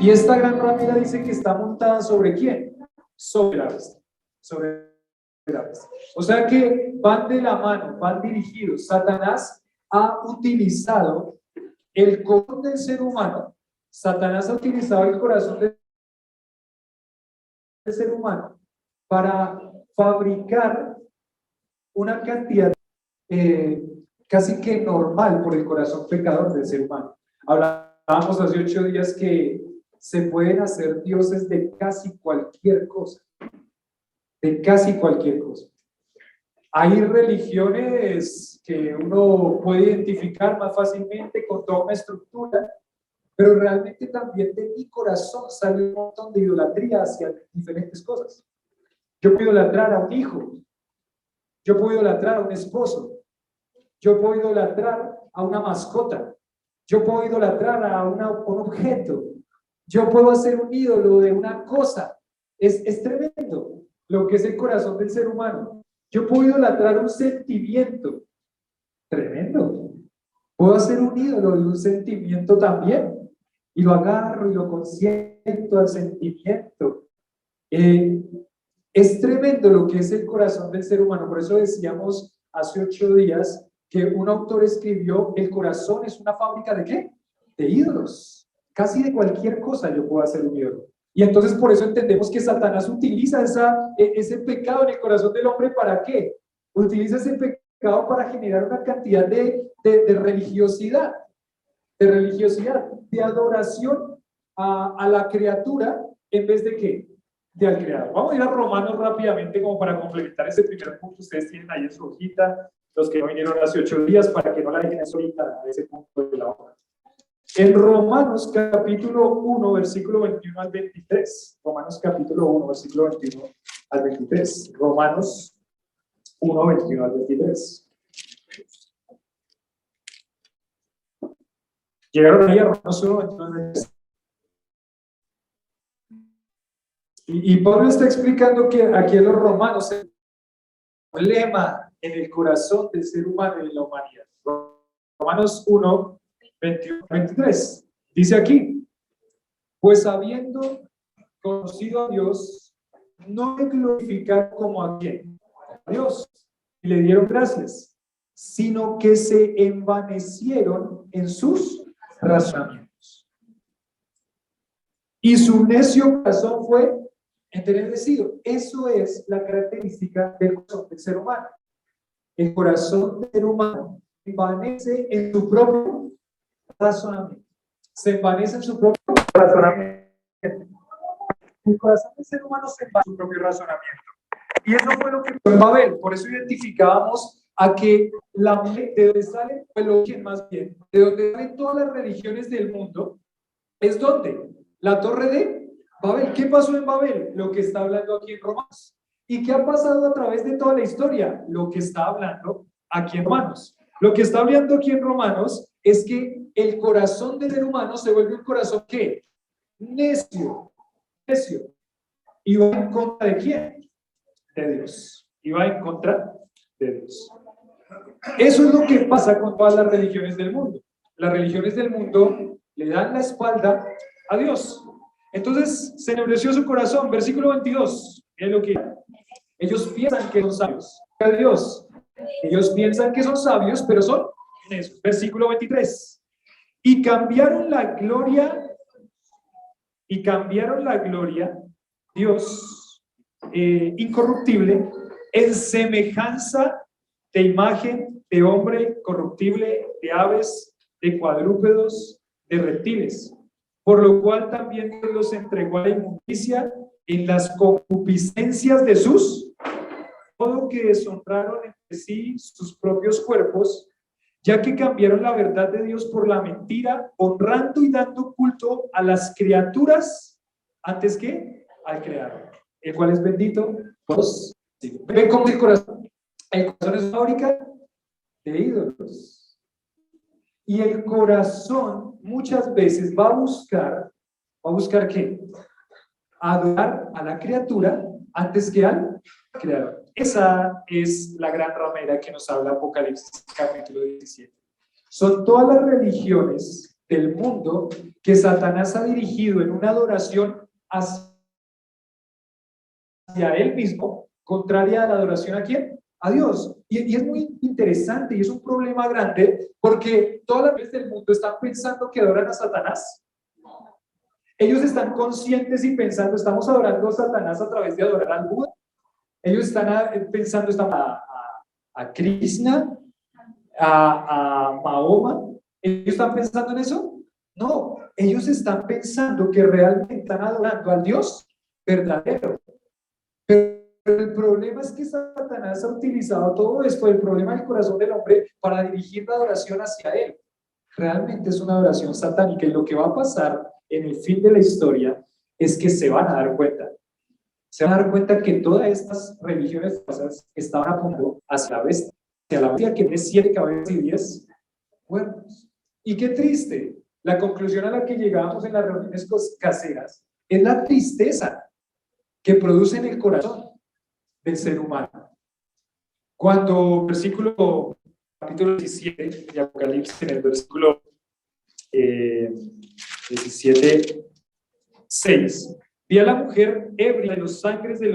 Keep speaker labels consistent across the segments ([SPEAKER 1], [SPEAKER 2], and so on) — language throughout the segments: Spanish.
[SPEAKER 1] Y esta gran ramera dice que está montada ¿sobre quién? Sobre la bestia. Sobre la bestia. O sea que van de la mano, van dirigidos. Satanás ha utilizado el corazón del ser humano. Satanás ha utilizado el corazón del ser humano para fabricar una cantidad casi que normal por el corazón pecador del ser humano. Hablábamos hace 8 días que se pueden hacer dioses de casi cualquier cosa, de casi cualquier cosa. Hay religiones que uno puede identificar más fácilmente con toda una estructura, pero realmente también de mi corazón sale un montón de idolatría hacia diferentes cosas. Yo puedo idolatrar a un hijo, yo puedo idolatrar a un esposo, yo puedo idolatrar a una mascota, yo puedo idolatrar a un objeto, yo puedo hacer un ídolo de una cosa. Es tremendo lo que es el corazón del ser humano. Yo puedo idolatrar un sentimiento, tremendo. Puedo hacer un ídolo de un sentimiento también, y lo agarro y lo consiento al sentimiento. Es tremendo lo que es el corazón del ser humano. Por eso decíamos hace 8 días que un autor escribió: el corazón es una fábrica ¿de qué? De ídolos. Casi de cualquier cosa yo puedo hacer un ídolo. Y entonces por eso entendemos que Satanás utiliza ese pecado en el corazón del hombre. ¿Para qué? Utiliza ese pecado para generar una cantidad de religiosidad, de adoración a la criatura en vez de ¿qué? De al creador. Vamos a ir a Romanos rápidamente como para complementar ese primer punto. Ustedes tienen ahí en su hojita, los que no vinieron hace 8 días, para que no la dejen ahorita a ese punto de la hoja. En Romanos capítulo 1, versículo 21 al 23. Romanos capítulo 1, versículo 21 al 23. Romanos 1, 21 al 23. Llegaron ahí a Romanos 1, 21 al 23. Y Pablo está explicando que aquí en los romanos el problema en el corazón del ser humano y de la humanidad. Romanos 1, 21 al 23. Dice aquí: pues habiendo conocido a Dios, no le glorificaron como a quién, a Dios, y le dieron gracias, sino que se envanecieron en sus razonamientos. Y su necio corazón fue entenebrecido. Eso es la característica del corazón del ser humano. El corazón del ser humano se envanece en su propio razonamiento. Se envanece en su propio razonamiento. El corazón del ser humano se envanece en su propio razonamiento. Y eso fue lo que pasó en Babel. Por eso identificábamos a que de donde sale el origen, más bien, de donde salen todas las religiones del mundo, es donde la torre de Babel. ¿Qué pasó en Babel? Lo que está hablando aquí en Romanos. ¿Y qué ha pasado a través de toda la historia? Lo que está hablando aquí en Romanos. Lo que está hablando aquí en Romanos es que el corazón del ser humano se vuelve un corazón ¿qué? Necio. ¿Y va en contra de quién? De Dios. Y va en contra de Dios. Eso es lo que pasa con todas las religiones del mundo. Las religiones del mundo le dan la espalda a Dios. Entonces se endureció su corazón. Versículo 22. Es lo que ellos piensan que son sabios. Dios. Ellos piensan que son sabios, pero son necios. Versículo 23. Y cambiaron la gloria, Dios incorruptible, en semejanza de imagen de hombre corruptible, de aves, de cuadrúpedos, de reptiles. Por lo cual también Dios los entregó a la inmundicia en las concupiscencias de sus, todo que deshonraron entre sí sus propios cuerpos, ya que cambiaron la verdad de Dios por la mentira, honrando y dando culto a las criaturas antes que al Creador, el cual es bendito por Dios. ¿Ven cómo el corazón? El corazón es fábrica de ídolos. Y el corazón muchas veces va a buscar ¿qué? Adorar a la criatura antes que al Creador. Esa es la gran ramera que nos habla Apocalipsis capítulo 17. Son todas las religiones del mundo que Satanás ha dirigido en una adoración hacia él mismo, contraria a la adoración ¿a quién? A Dios. Y es muy interesante y es un problema grande porque todas las veces del mundo están pensando que adoran a Satanás. Ellos están conscientes y pensando, estamos adorando a Satanás a través de adorar al Buda. Ellos están pensando a Krishna, a Mahoma. ¿Ellos están pensando en eso? No, ellos están pensando que realmente están adorando al Dios verdadero. Pero el problema es que Satanás ha utilizado todo esto, el problema del corazón del hombre, para dirigir la adoración hacia él. Realmente es una adoración satánica y lo que va a pasar en el fin de la historia es que se van a dar cuenta. Se van a dar cuenta que todas estas religiones falsas estaban apuntando hacia la bestia que tiene 7 cabezas y 10 cuernos. Y qué triste, la conclusión a la que llegábamos en las reuniones caseras es la tristeza que produce en el corazón del ser humano. Cuando capítulo 17 de Apocalipsis, en el versículo 17, 6, vi a la mujer ebria de la sangre de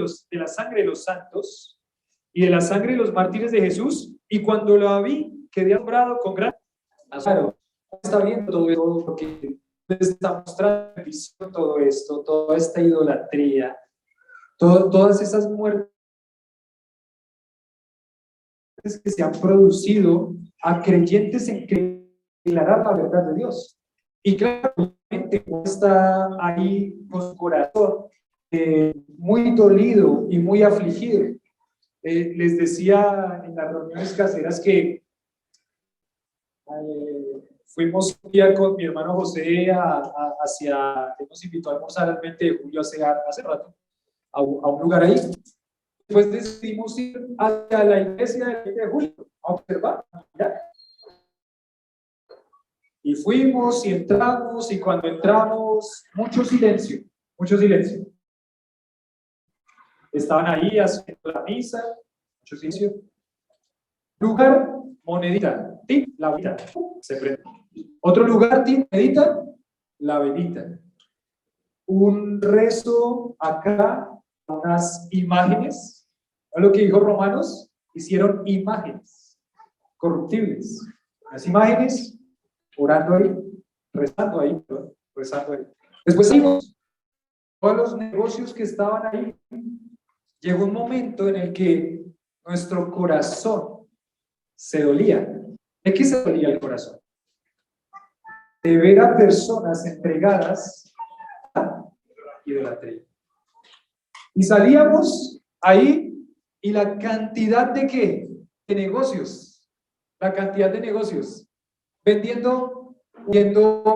[SPEAKER 1] los santos y de la sangre de los mártires de Jesús, y cuando la vi, quedé asombrado con gran asombro. Está viendo todo esto, porque está mostrando en visión todo esto, toda esta idolatría, todas esas muertes que se han producido a creyentes en que declarar la verdad de Dios. Y claramente está ahí con su corazón muy dolido y muy afligido. Les decía en las reuniones caseras que fuimos un día con mi hermano José nos invitó a almorzar al 20 de julio hace rato, a un lugar ahí. Después decidimos ir hacia la iglesia del 20 de julio a observar, a mirar. Y fuimos y entramos, y cuando entramos, mucho silencio, mucho silencio. Estaban ahí haciendo la misa, mucho silencio. Lugar, monedita, tip, la velita, se prende. Otro lugar, tip, monedita, la velita. Un rezo acá, unas imágenes. ¿No es lo que dijo Romanos? Hicieron imágenes corruptibles. Las imágenes, orando ahí, rezando ahí, rezando ahí. Después vimos todos los negocios que estaban ahí. Llegó un momento en el que nuestro corazón se dolía. ¿De qué se dolía el corazón? De ver a personas entregadas a idolatría. Y salíamos ahí y la cantidad de ¿qué? De negocios. La cantidad de negocios. Vendiendo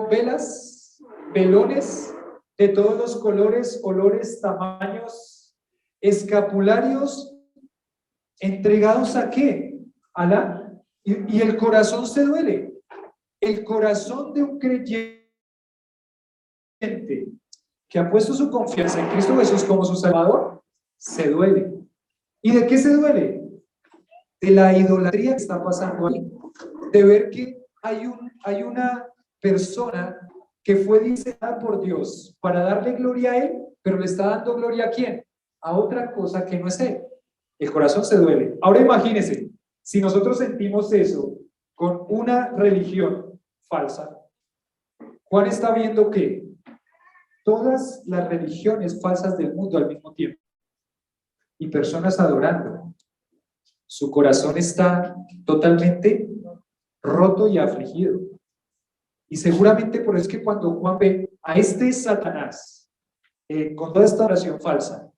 [SPEAKER 1] velas, velones de todos los colores, olores, tamaños, escapularios, entregados ¿a qué? Y el corazón se duele. El corazón de un creyente que ha puesto su confianza en Cristo Jesús como su Salvador, se duele. ¿Y de qué se duele? De la idolatría que está pasando ahí. De ver que hay una persona que fue diseñada por Dios para darle gloria a Él, pero le está dando gloria ¿a quién? A otra cosa que no es Él. El corazón se duele. Ahora imagínense, si nosotros sentimos eso con una religión falsa, Juan está viendo que todas las religiones falsas del mundo al mismo tiempo y personas adorando, su corazón está totalmente roto y afligido. Y seguramente por eso es que cuando Juan ve a este Satanás con toda esta oración falsa,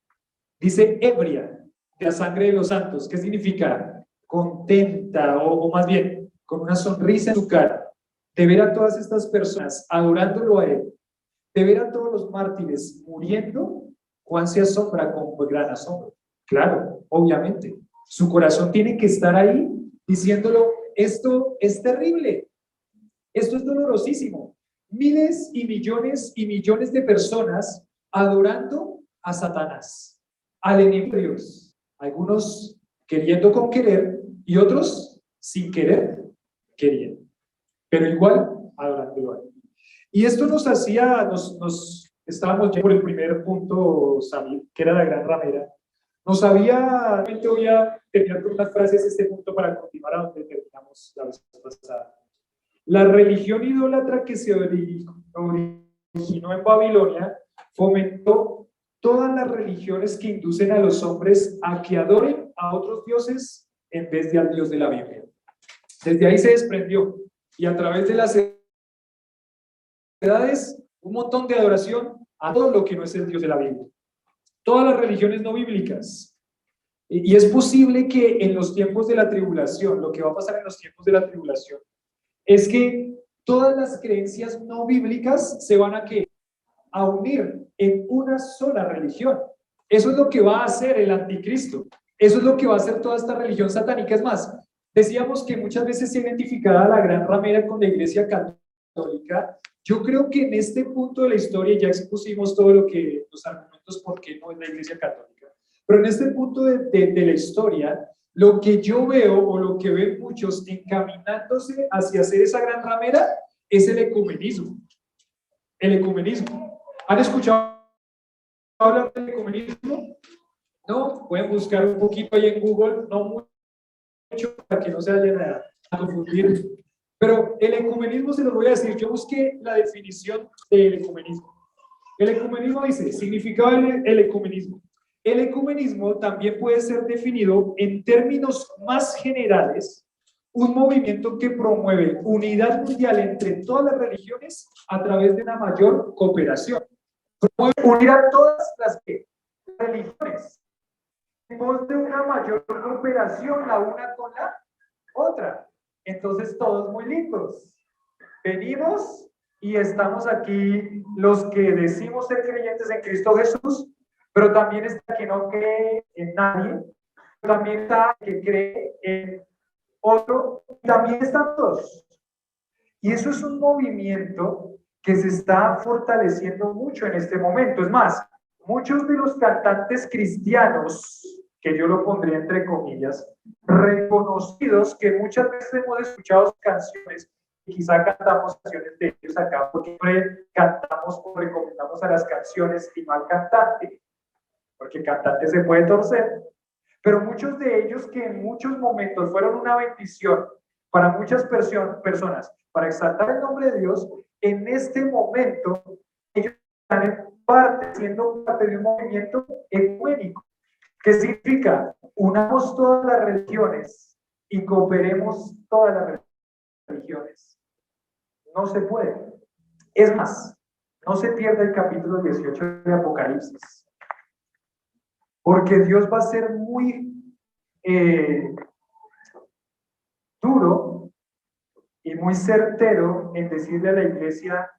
[SPEAKER 1] dice ebria de la sangre de los santos. ¿Qué significa? Contenta o más bien con una sonrisa en su cara de ver a todas estas personas adorándolo a él, de ver a todos los mártires muriendo. Juan se asombra con gran asombro. Claro, obviamente. Su corazón tiene que estar ahí diciéndolo, esto es terrible, esto es dolorosísimo. Miles y millones de personas adorando a Satanás, al enemigo de Dios. Algunos queriendo con querer y otros sin querer queriendo. Pero igual adorándolo a él. Y esto nos hacía, estábamos ya por el primer punto, Samir, que era la gran ramera. Nos había, realmente voy a terminar con unas frases este punto para continuar a donde terminamos la vez pasada. La religión idólatra que se originó en Babilonia fomentó todas las religiones que inducen a los hombres a que adoren a otros dioses en vez de al Dios de la Biblia. Desde ahí se desprendió y a través de las edades un montón de adoración a todo lo que no es el Dios de la Biblia. Todas las religiones no bíblicas. Y es posible que en los tiempos de la tribulación, lo que va a pasar en los tiempos de la tribulación, es que todas las creencias no bíblicas se van a unir en una sola religión. Eso es lo que va a hacer el anticristo. Eso es lo que va a hacer toda esta religión satánica. Es más, decíamos que muchas veces se identificaba la gran ramera con la iglesia católica. Yo creo que en este punto de la historia ya expusimos todo lo que, los argumentos por qué no es la iglesia católica. Pero en este punto de la historia, lo que yo veo o lo que ven muchos encaminándose hacia hacer esa gran ramera es el ecumenismo. El ecumenismo. ¿Han escuchado hablar del ecumenismo? No, pueden buscar un poquito ahí en Google, no mucho para que no se vayan a confundir. Pero el ecumenismo se los voy a decir, yo busqué la definición del ecumenismo. El ecumenismo dice, significado del ecumenismo. El ecumenismo también puede ser definido en términos más generales, un movimiento que promueve unidad mundial entre todas las religiones a través de una mayor cooperación. Promueve unir a todas las religiones en pos de una mayor cooperación la una con la otra. Entonces todos muy lindos. Venimos y estamos aquí los que decimos ser creyentes en Cristo Jesús, pero también está el que no cree en nadie, también está el que cree en otro, y también están todos. Y eso es un movimiento que se está fortaleciendo mucho en este momento. Es más, muchos de los cantantes cristianos, que yo lo pondría entre comillas, reconocidos, que muchas veces hemos escuchado sus canciones, y quizá cantamos canciones de ellos acá, porque siempre cantamos o recomendamos a las canciones y no al cantante, porque el cantante se puede torcer, pero muchos de ellos que en muchos momentos fueron una bendición para muchas personas, para exaltar el nombre de Dios, en este momento ellos están siendo parte de un movimiento ecuménico. ¿Qué significa? Unamos todas las religiones y cooperemos todas las religiones. No se puede. Es más, no se pierda el capítulo 18 de Apocalipsis, porque Dios va a ser muy duro y muy certero en decirle a la iglesia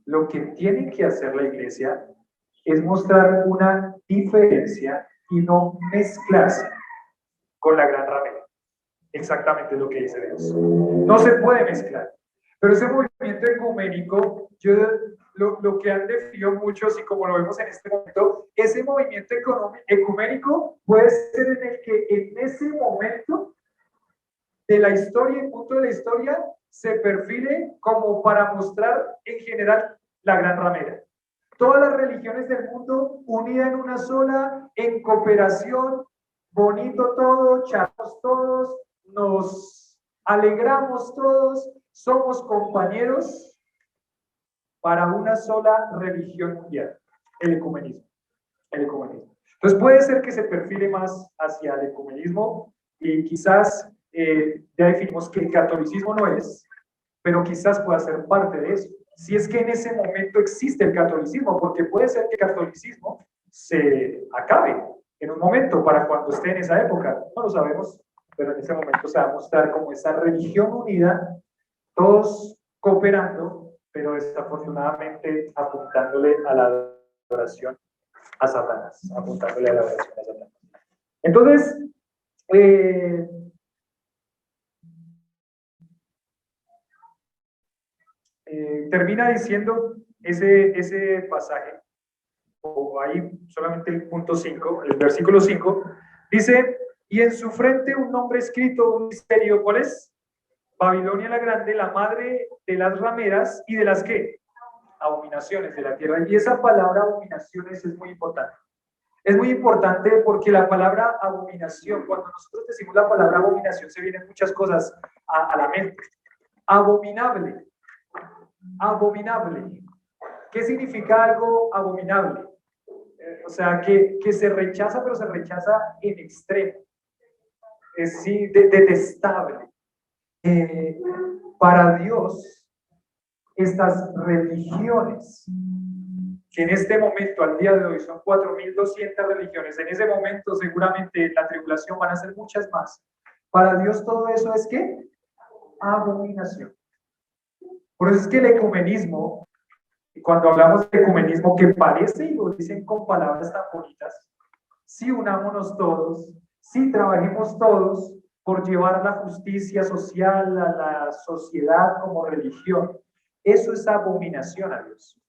[SPEAKER 1] lo que tiene que hacer la iglesia es mostrar una diferencia y no mezclarse con la gran ramera. Exactamente lo que dice Dios. No se puede mezclar. Pero ese movimiento ecuménico, lo que han definido muchos y como lo vemos en este momento, ese movimiento ecuménico puede ser en el que en ese momento de la historia, el punto de la historia, se perfile como para mostrar en general la gran ramera. Todas las religiones del mundo unidas en una sola, en cooperación, bonito todo, charlamos todos, nos alegramos todos, somos compañeros para una sola religión mundial, el ecumenismo. El ecumenismo. Entonces puede ser que se perfile más hacia el ecumenismo y quizás ya definimos que el catolicismo no es, pero quizás pueda ser parte de eso. Si es que en ese momento existe el catolicismo, porque puede ser que el catolicismo se acabe en un momento para cuando esté en esa época, no lo sabemos, pero en ese momento se va a mostrar como esa religión unida, todos cooperando, pero desafortunadamente apuntándole a la adoración a Satanás, apuntándole a la adoración a Satanás. Entonces, termina diciendo ese pasaje, o ahí solamente el punto 5, el versículo 5, dice, y en su frente un nombre escrito, un misterio, ¿cuál es? Babilonia la Grande, la madre de las rameras y de las ¿qué? abominaciones de la tierra. Y esa palabra abominaciones es muy importante. Es muy importante porque la palabra abominación, cuando nosotros decimos la palabra abominación, se vienen muchas cosas a la mente. Abominable. Abominable. ¿Qué significa algo abominable? O sea, que se rechaza, pero se rechaza en extremo. Es sí, detestable. Para Dios, estas religiones, que en este momento, al día de hoy, son 4.200 religiones, en ese momento seguramente en la tribulación van a ser muchas más. Para Dios todo eso es ¿qué? Abominación. Por eso es que el ecumenismo, cuando hablamos de ecumenismo, que parece y lo dicen con palabras tan bonitas, sí unámonos todos, sí trabajemos todos por llevar la justicia social a la sociedad como religión. Eso es abominación a Dios.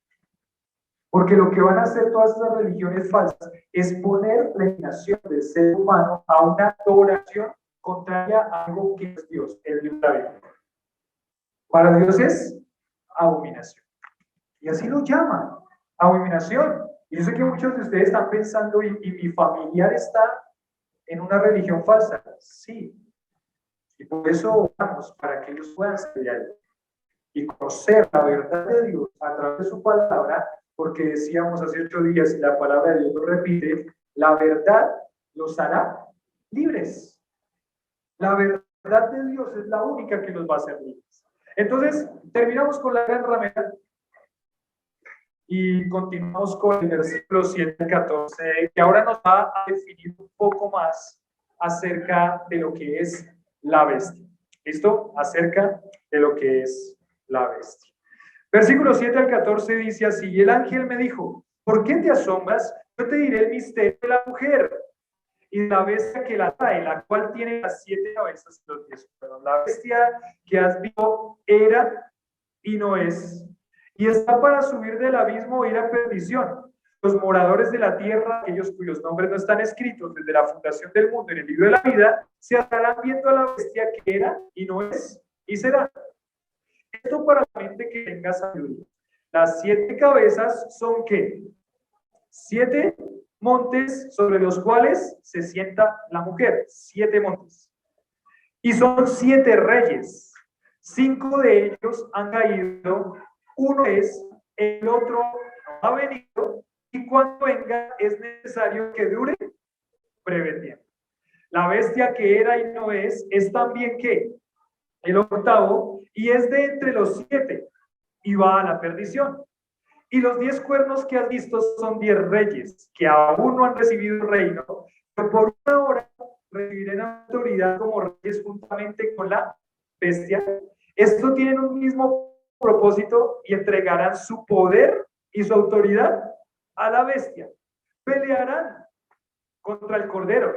[SPEAKER 1] Porque lo que van a hacer todas esas religiones falsas es poner la inclinación del ser humano a una adoración contraria a algo que es Dios, el Dios de la Biblia. Para Dios es abominación. Y así lo llaman, abominación. Y yo sé que muchos de ustedes están pensando, y mi familiar está en una religión falsa. Sí. Y por eso vamos, para que ellos puedan ser ahí y conocer la verdad de Dios a través de su palabra, porque decíamos hace 8 días, y la palabra de Dios lo repite, la verdad los hará libres. La verdad de Dios es la única que los va a hacer libres. Entonces, terminamos con la gran ramera y continuamos con el versículo 7 al 14, que ahora nos va a definir un poco más acerca de lo que es la bestia. ¿Listo? Acerca de lo que es la bestia. Versículo 7 al 14 dice así: y el ángel me dijo, ¿por qué te asombras? Yo te diré el misterio de la mujer y la bestia que la trae, la cual tiene las 7 cabezas y los 10 cuernos. La bestia que has visto era y no es, y está para subir del abismo e ir a perdición. Los moradores de la tierra, aquellos cuyos nombres no están escritos desde la fundación del mundo en el libro de la vida, se estarán viendo a la bestia que era y no es y será. Esto para la mente que tenga sabiduría. Las 7 cabezas son ¿qué? 7 montes sobre los cuales se sienta la mujer. 7 montes. Y son 7 reyes. 5 de ellos han caído. Uno es, el otro no ha venido. Y cuando venga es necesario que dure breve tiempo. La bestia que era y no es también ¿qué? El octavo, y es de entre los 7, y va a la perdición. Y los 10 cuernos que has visto son 10 reyes, que aún no han recibido el reino, pero por una hora recibirán autoridad como reyes juntamente con la bestia. Estos tienen un mismo propósito y entregarán su poder y su autoridad a la bestia. Pelearán contra el cordero.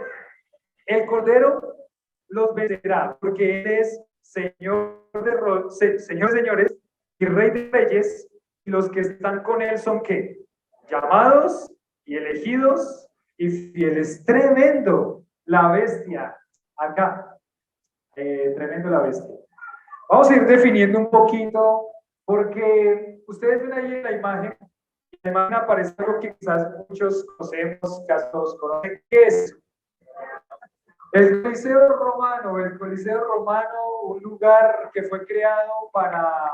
[SPEAKER 1] El cordero los vencerá, porque él es Señor de señores y Rey de reyes, y los que están con él son ¿qué? Llamados y elegidos y fieles. Tremendo la bestia acá. Tremendo la bestia. Vamos a ir definiendo un poquito, porque ustedes ven ahí en la imagen aparece algo que quizás muchos conocemos, casos conocen. ¿Qué es? El Coliseo Romano, un lugar que fue creado para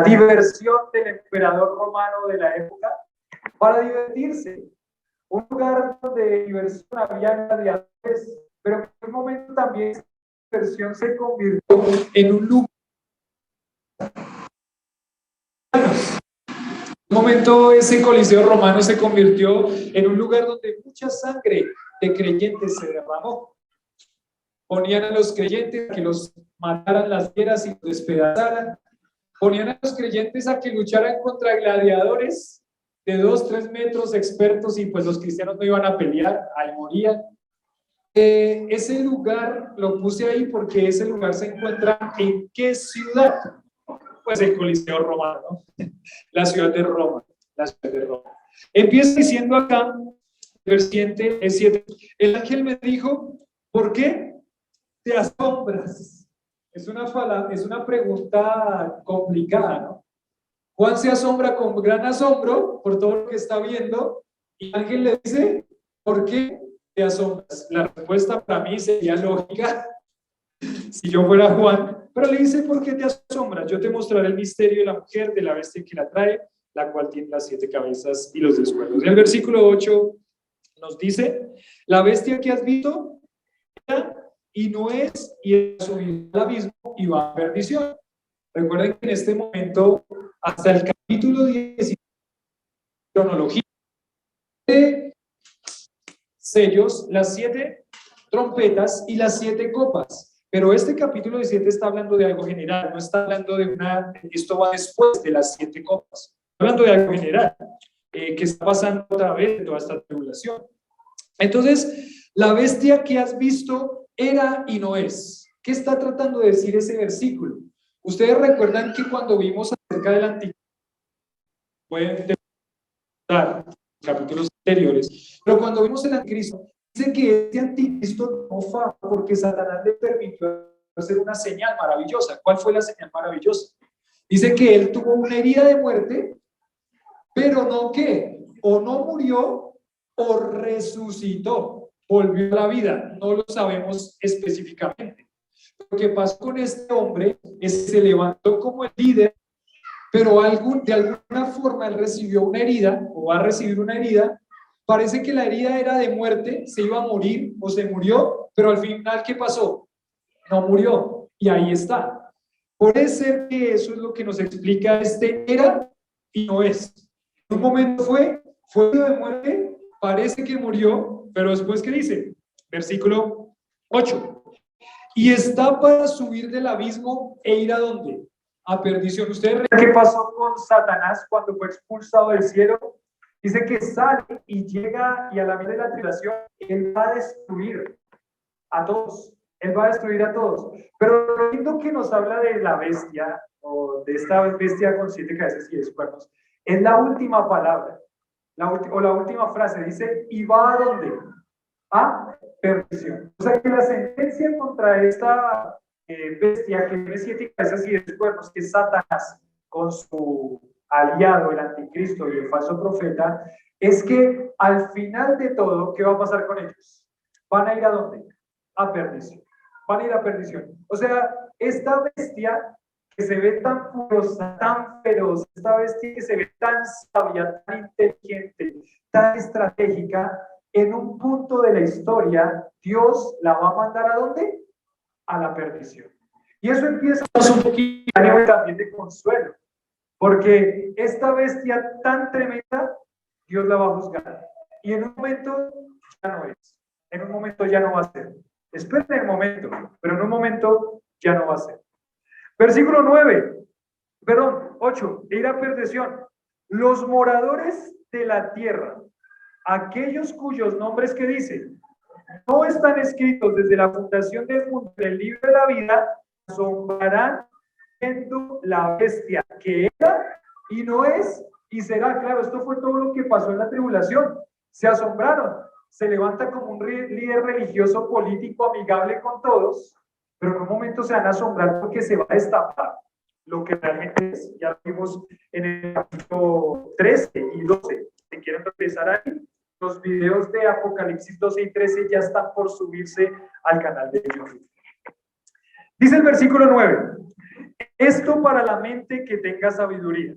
[SPEAKER 1] diversión del emperador romano de la época, para divertirse. Un lugar de diversión, había gladiadores, pero en un momento también esa diversión se convirtió en un lugar. En un momento ese Coliseo Romano se convirtió en un lugar donde mucha sangre de creyentes se derramó. Ponían a los creyentes a que los mataran las fieras y los despedazaran. Ponían a los creyentes a que lucharan contra gladiadores de 2-3 metros expertos, y pues los cristianos no iban a pelear, ahí morían. Ese lugar lo puse ahí porque ese lugar se encuentra ¿en qué ciudad? Pues el Coliseo Romano, ¿no? La ciudad de Roma, la ciudad de Roma. Empieza diciendo acá, versículo 7, el ángel me dijo, ¿por qué te asombras? Es una pregunta complicada, ¿no? Juan se asombra con gran asombro por todo lo que está viendo y el ángel le dice, ¿por qué te asombras? La respuesta para mí sería lógica si yo fuera Juan, pero le dice, ¿por qué te asombras? Yo te mostraré el misterio de la mujer, de la bestia que la trae, la cual tiene las 7 cabezas y los 10 cuernos. Y el versículo 8 nos dice, la bestia que has visto era y no es, y ha subido al abismo y va a perdición. Recuerden que en este momento, hasta el capítulo 10, cronología de sellos, las 7 trompetas y las 7 copas. Pero este capítulo 17 está hablando de algo general, no está hablando de esto va después de las 7 copas. Está hablando de algo general, que está pasando otra vez de toda esta tribulación. Entonces, la bestia que has visto era y no es. ¿Qué está tratando de decir ese versículo? Ustedes recuerdan que cuando vimos acerca del Anticristo, pueden dar capítulos anteriores, pero cuando vimos el Anticristo, dice que este Anticristo no fue porque Satanás le permitió hacer una señal maravillosa. ¿Cuál fue la señal maravillosa? Dice que él tuvo una herida de muerte, pero no que o no murió o resucitó, volvió a la vida. No lo sabemos específicamente. Lo que pasó con este hombre es que se levantó como el líder, pero de alguna forma él recibió una herida o va a recibir una herida. Parece que la herida era de muerte, se iba a morir o se murió, pero al final, ¿qué pasó? No murió y ahí está. Puede ser que eso es lo que nos explica era y no es. En un momento fue de muerte, parece que murió, pero después, ¿qué dice? Versículo 8. Y está para subir del abismo e ir a dónde? A perdición. ¿Ustedes recuerdan qué pasó con Satanás cuando fue expulsado del cielo? Dice que sale y llega y a la mitad de la tribulación, él va a destruir a todos. Él va a destruir a todos. Pero lo lindo que nos habla de la bestia, o de esta bestia con 7 cabezas y 10 cuernos, es la última palabra, la última frase. Dice, ¿y va a dónde? A perdición. O sea que la sentencia contra esta bestia que tiene 7 cabezas y 10 cuernos, que es Satanás, con su aliado, el anticristo y el falso profeta, es que al final de todo, ¿qué va a pasar con ellos? ¿Van a ir a dónde? A perdición. Van a ir a perdición. O sea, esta bestia que se ve tan furiosa, tan feroz, esta bestia que se ve tan sabia, tan inteligente, tan estratégica, en un punto de la historia, Dios la va a mandar ¿a dónde? A la perdición. Y eso empieza a ser un poquito también de consuelo, porque esta bestia tan tremenda, Dios la va a juzgar. Y en un momento ya no es. En un momento ya no va a ser. Esperen el momento, pero en un momento ya no va a ser. Versículo 8, ir a perdición. Los moradores de la tierra, aquellos cuyos nombres que dicen no están escritos desde la fundación del mundo en el libro de la vida, asombrarán viendo la bestia que era y no es y será. Claro, esto fue todo lo que pasó en la tribulación. Se asombraron. Se levanta como un líder religioso político amigable con todos, pero en un momento se van a asombrar porque se va a destapar lo que realmente es. Ya lo vimos en el capítulo 13 y 12. Si quieren empezar ahí, los videos de Apocalipsis 12 y 13 ya están por subirse al canal de YouTube. Dice el versículo 9, esto para la mente que tenga sabiduría.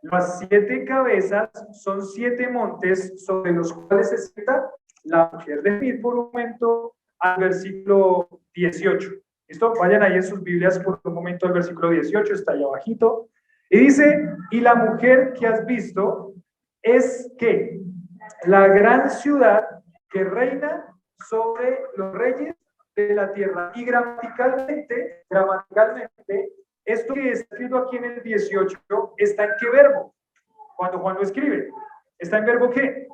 [SPEAKER 1] Las 7 cabezas son 7 montes sobre los cuales se sienta la mujer. De ir por un momento al versículo 18. ¿Listo? Vayan ahí en sus Biblias por un momento al versículo 18, está ahí abajito. Y dice, y la mujer que has visto es que la gran ciudad que reina sobre los reyes de la tierra. Y gramaticalmente, esto que está escrito aquí en el 18, ¿está en qué verbo? Cuando Juan lo escribe, ¿está en verbo qué?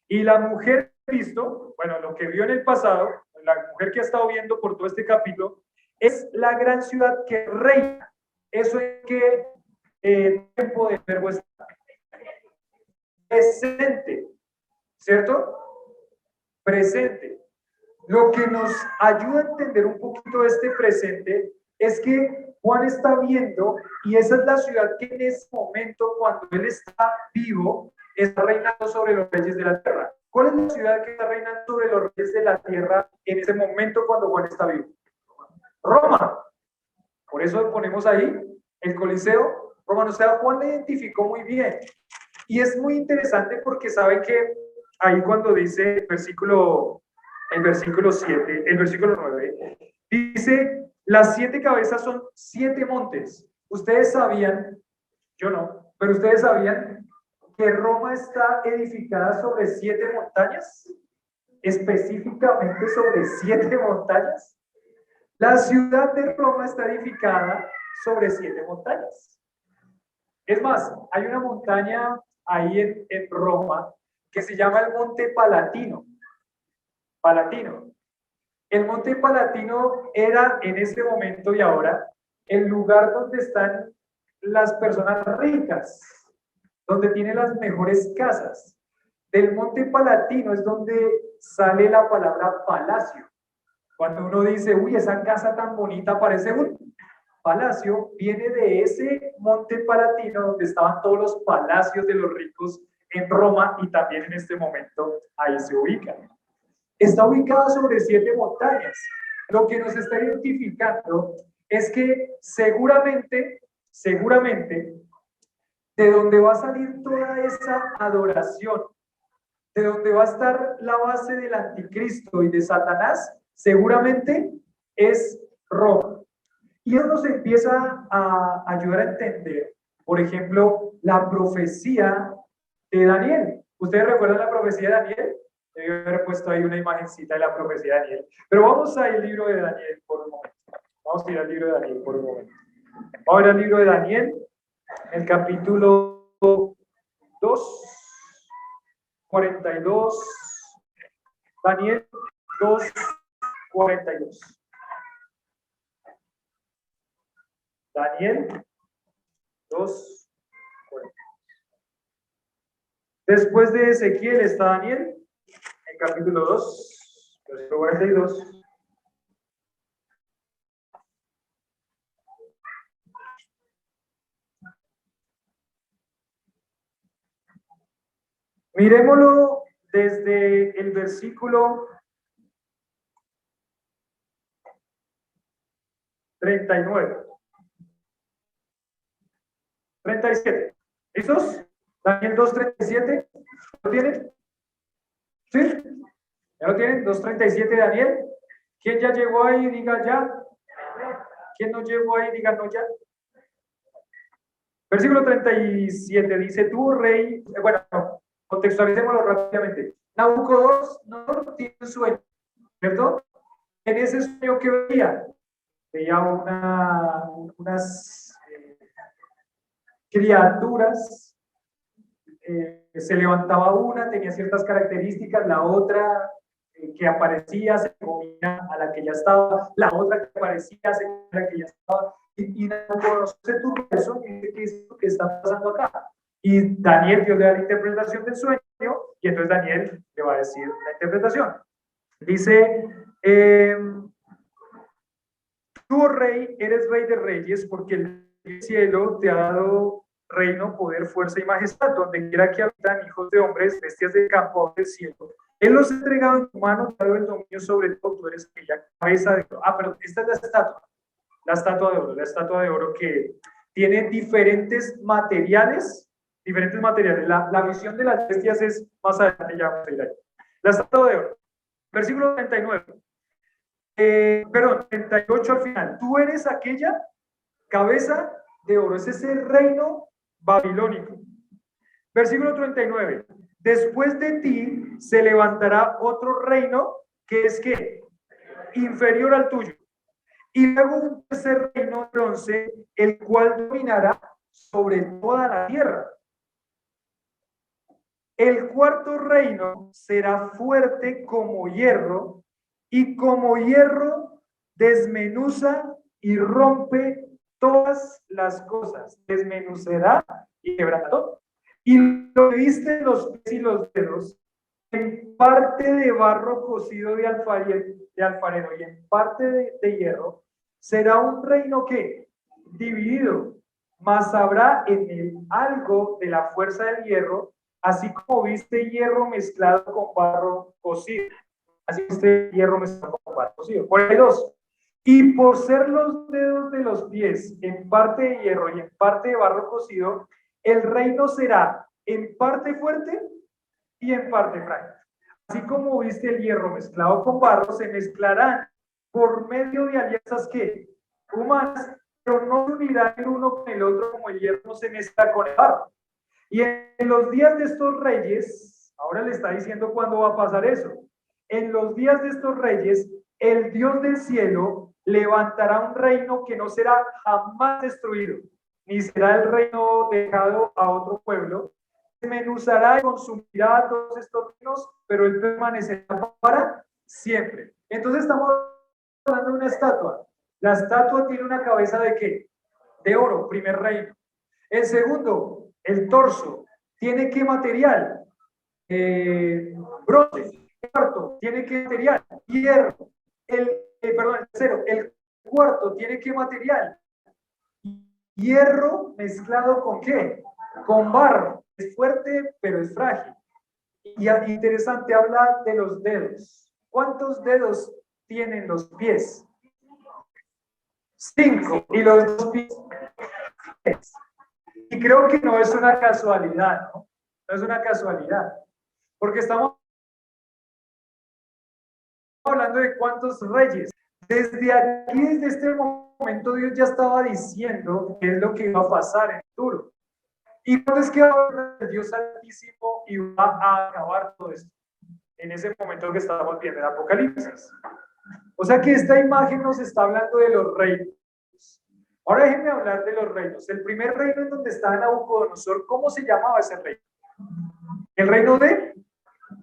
[SPEAKER 1] Y la mujer visto, bueno, lo que vio en el pasado, la mujer que ha estado viendo por todo este capítulo, es la gran ciudad que reina. ¿Eso es qué tiempo de verbo está? Presente, ¿cierto? Presente. Lo que nos ayuda a entender un poquito este presente es que Juan está viendo, y esa es la ciudad que en ese momento, cuando él está vivo, está reinando sobre los reyes de la tierra. ¿Cuál es la ciudad que está reinando sobre los reyes de la tierra en ese momento cuando Juan está vivo? Roma. Por eso ponemos ahí el Coliseo romano. O sea, Juan lo identificó muy bien. Y es muy interesante porque sabe que ahí cuando dice el versículo 7, el versículo 9, dice, las 7 cabezas son 7 montes. Ustedes sabían, yo no, pero ustedes sabían que Roma está edificada sobre 7 montañas, específicamente sobre 7 montañas. La ciudad de Roma está edificada sobre 7 montañas. Es más, hay una montaña ahí en Roma que se llama el Monte Palatino. Palatino. El Monte Palatino era en ese momento y ahora el lugar donde están las personas ricas, donde tienen las mejores casas. Del Monte Palatino es donde sale la palabra palacio. Cuando uno dice, uy, esa casa tan bonita parece un palacio, viene de ese Monte Palatino donde estaban todos los palacios de los ricos en Roma, y también en este momento ahí se ubica. Está ubicada sobre 7 montañas. Lo que nos está identificando es que seguramente, de donde va a salir toda esa adoración, de donde va a estar la base del anticristo y de Satanás, seguramente es Roma. Y eso nos empieza a ayudar a entender, por ejemplo, la profecía de Daniel. ¿Ustedes recuerdan la profecía de Daniel? Debe haber puesto ahí una imagencita de la profecía de Daniel. Pero vamos al libro de Daniel por un momento. Vamos a ir al libro de Daniel por un momento. Vamos a ir al libro de Daniel, el capítulo 2, 42. Daniel 2, 42. Daniel 2, 42. Después de Ezequiel está Daniel, en capítulo 2, versículo 42. Miremoslo desde el versículo 39. 37. ¿Listos? Daniel 2:37. ¿Lo tienen? ¿Sí? ¿Ya lo tienen? 2:37 Daniel. ¿Quién ya llegó ahí? Diga ya. ¿Quién no llegó ahí? Diga no ya. Versículo 37 dice, tú rey, bueno, contextualicémoslo rápidamente. Nabucodonosor tiene un sueño, ¿cierto? En ese sueño que veía unas criaturas, se levantaba una, tenía ciertas características, la otra que aparecía se comía a la que ya estaba, la otra que aparecía se comía a la que ya estaba, y Nabucodonosor tuvo eso y dice, ¿qué es lo que está pasando acá? Y Daniel, Dios le da la interpretación del sueño, y entonces Daniel le va a decir la interpretación. Dice, tú, rey, eres rey de reyes, porque el cielo te ha dado reino, poder, fuerza y majestad. Donde quiera que habitan hijos de hombres, bestias del campo, del cielo. Él los ha entregado en tu mano, te ha dado el dominio sobre todo. Tú eres aquella cabeza de oro. Pero esta es la estatua de oro que tiene diferentes materiales. La visión de las bestias es más adelante, ya vamos a ir ahí. La estatua de oro. Versículo 39. 38 al final. Tú eres aquella cabeza de oro. Ese es el reino babilónico. Versículo 39. Después de ti se levantará otro reino que es que inferior al tuyo. Y luego un tercer reino bronce, el cual dominará sobre toda la tierra. El cuarto reino será fuerte como hierro, y como hierro desmenuza y rompe todas las cosas, desmenuzará y quebrará todo. Y lo viste en los pies y los dedos, en parte de barro cocido de alfarero y en parte de hierro, será un reino que dividido, mas habrá en él algo de la fuerza del hierro, así como viste hierro mezclado con barro cocido. Así viste hierro mezclado con barro cocido. Por ahí dos. Y por ser los dedos de los pies en parte de hierro y en parte de barro cocido, el reino será en parte fuerte y en parte frágil. Así como viste el hierro mezclado con barro, se mezclarán por medio de alianzas que humanas, pero no se unirán el uno con el otro como el hierro no se mezcla con el barro. Y en los días de estos reyes, ahora le está diciendo cuándo va a pasar eso. En los días de estos reyes, el Dios del cielo levantará un reino que no será jamás destruido, ni será el reino dejado a otro pueblo. Desmenuzará y consumirá a todos estos reinos, pero él permanecerá para siempre. Entonces estamos hablando de una estatua. La estatua tiene una cabeza ¿de qué? De oro, primer reino. El segundo, el torso, ¿tiene qué material? Bronce. El cuarto, ¿tiene qué material? Hierro. El tercero, el cuarto, ¿tiene qué material? Hierro mezclado con qué? Con barro. Es fuerte, pero es frágil. Y interesante, habla de los dedos. ¿Cuántos dedos tienen los pies? 5. Y los dos pies. Y creo que no es una casualidad, ¿no? No es una casualidad. Porque estamos hablando de cuántos reyes. Desde aquí, desde este momento, Dios ya estaba diciendo qué es lo que iba a pasar en el futuro. ¿Y cuándo es que va a venir el Dios Altísimo y va a acabar todo esto? En ese momento que estamos viendo en Apocalipsis. O sea que esta imagen nos está hablando de los reinos. Ahora déjenme hablar de los reinos. El primer reino en donde estaba Nabucodonosor, ¿cómo se llamaba ese reino? El reino de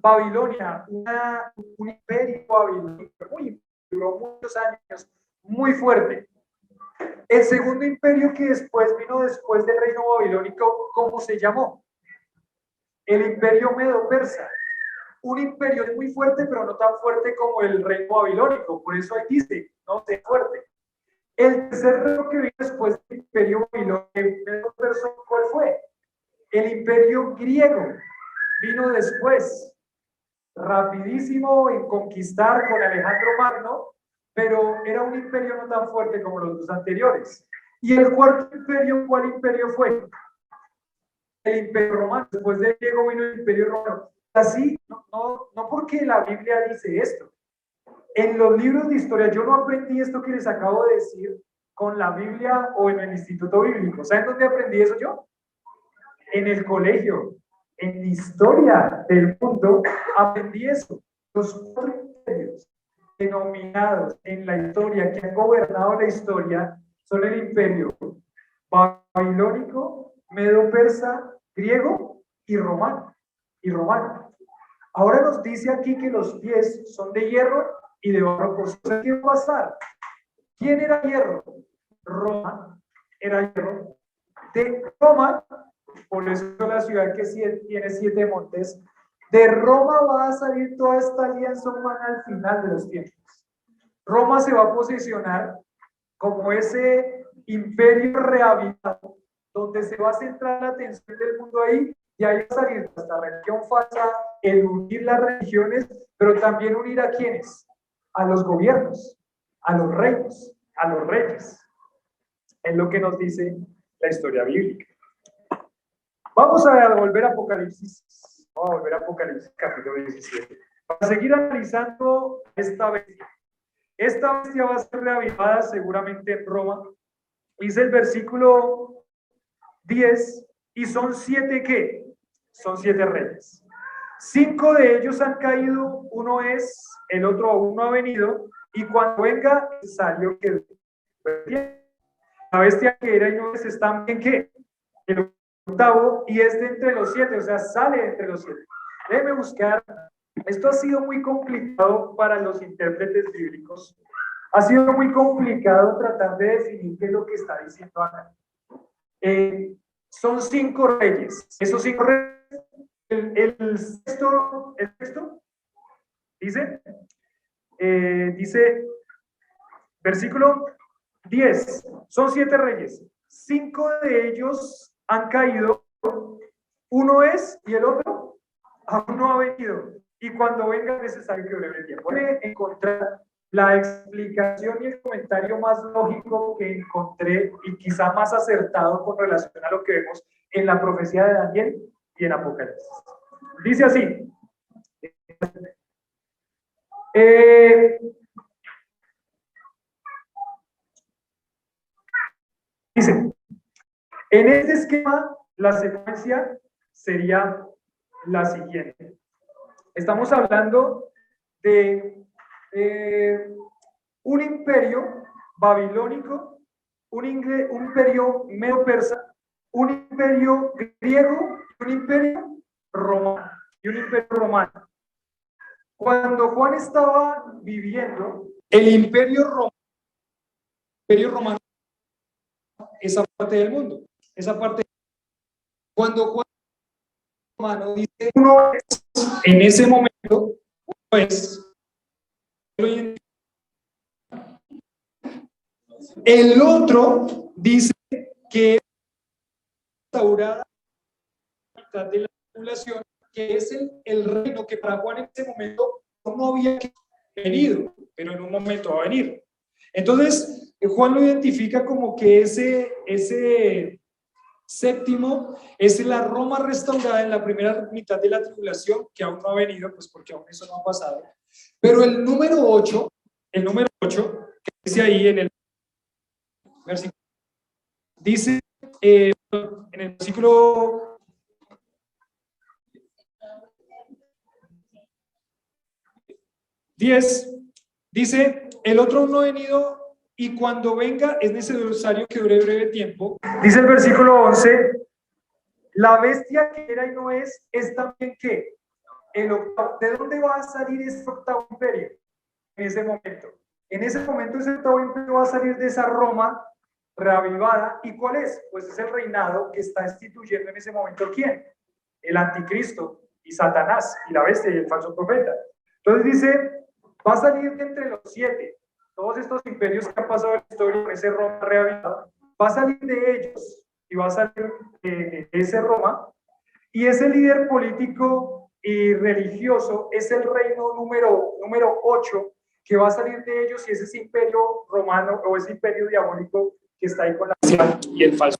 [SPEAKER 1] Babilonia, un imperio babilónico, duró muchos años, muy fuerte. El segundo imperio que después vino después del reino babilónico, ¿cómo se llamó? El imperio medo-persa. Un imperio muy fuerte, pero no tan fuerte como el reino babilónico. Por eso ahí dice, no sé, fuerte. El tercer reino que vino después del imperio babilónico, medo-persa, ¿cuál fue? El imperio griego vino después, rapidísimo en conquistar con Alejandro Magno, pero era un imperio no tan fuerte como los dos anteriores. Y el cuarto imperio, ¿cuál imperio fue? El imperio romano. Después del griego vino el imperio romano. Así, no porque la Biblia dice esto. En los libros de historia, yo no aprendí esto que les acabo de decir con la Biblia o en el instituto bíblico. ¿Saben dónde aprendí eso yo? En el colegio. En historia del mundo aprendí eso. Los cuatro imperios denominados en la historia que han gobernado la historia son el imperio babilónico, medo-persa, griego y romano. Ahora nos dice aquí que los pies son de hierro y de barro cocido. ¿Qué va a pasar? ¿Quién era hierro? Roma era hierro. De Roma, por eso la ciudad que tiene 7 montes, de Roma va a salir toda esta alianza humana al final de los tiempos. Roma se va a posicionar como ese imperio reavivado, donde se va a centrar la atención del mundo ahí, y ahí va a salir esta religión falsa, el unir las religiones, pero también unir a quienes, a los gobiernos, a los reinos, a los reyes. Es lo que nos dice la historia bíblica. Vamos a volver a Apocalipsis. Vamos a volver a Apocalipsis capítulo 17. Para seguir analizando esta bestia. Esta bestia va a ser reavivada seguramente en Roma. Dice el versículo 10, y son 7 ¿qué? Son 7 reyes. 5 de ellos han caído, uno es, el otro aún no ha venido, y cuando venga, salió que la bestia que era y no es, está en ¿qué? El octavo, y es de entre los 7, o sea, sale de entre los 7. Déjenme buscar. Esto ha sido muy complicado para los intérpretes bíblicos. Ha sido muy complicado tratar de definir qué es lo que está diciendo acá. Son 5 reyes. Esos 5 reyes, el texto dice, versículo 10, Son 7 reyes. 5 de ellos han caído. Uno es y el otro aún no ha venido. Y cuando venga es necesario que breve tiempo. Voy a encontrar la explicación y el comentario más lógico que encontré y quizá más acertado con relación a lo que vemos en la profecía de Daniel y en Apocalipsis. Dice así. Dice, en este esquema la secuencia sería la siguiente. Estamos hablando de un imperio babilónico, un imperio medo-persa, un imperio griego, un imperio romano y un imperio romano. Cuando Juan estaba viviendo, el imperio romano, esa parte del mundo, esa parte. Cuando Juan romano dice uno es, en ese momento, pues, el otro dice que es restaurada la mitad de la población, que es el reino que para Juan en ese momento no había venido, pero en un momento va a venir. Entonces, Juan lo identifica como que ese séptimo es la Roma restaurada en la primera mitad de la tribulación, que aún no ha venido, pues porque aún eso no ha pasado. Pero el número 8, que dice ahí en el versículo, dice en el versículo 10, dice, el otro no ha venido y cuando venga es necesario que dure breve tiempo. Dice el versículo 11, la bestia que era y no es también ¿qué? El octavo. ¿De dónde va a salir ese octavo imperio? En ese momento. En ese momento ese octavo imperio va a salir de esa Roma reavivada. ¿Y cuál es? Pues es el reinado que está instituyendo en ese momento ¿quién? El anticristo y Satanás y la bestia y el falso profeta. Entonces dice, va a salir de entre los 7, todos estos imperios que han pasado en la historia con ese Roma reavivado, va a salir de ellos y va a salir de ese Roma, y ese líder político y religioso es el reino número 8 que va a salir de ellos, y es ese imperio romano o ese imperio diabólico que está ahí con la y el falso.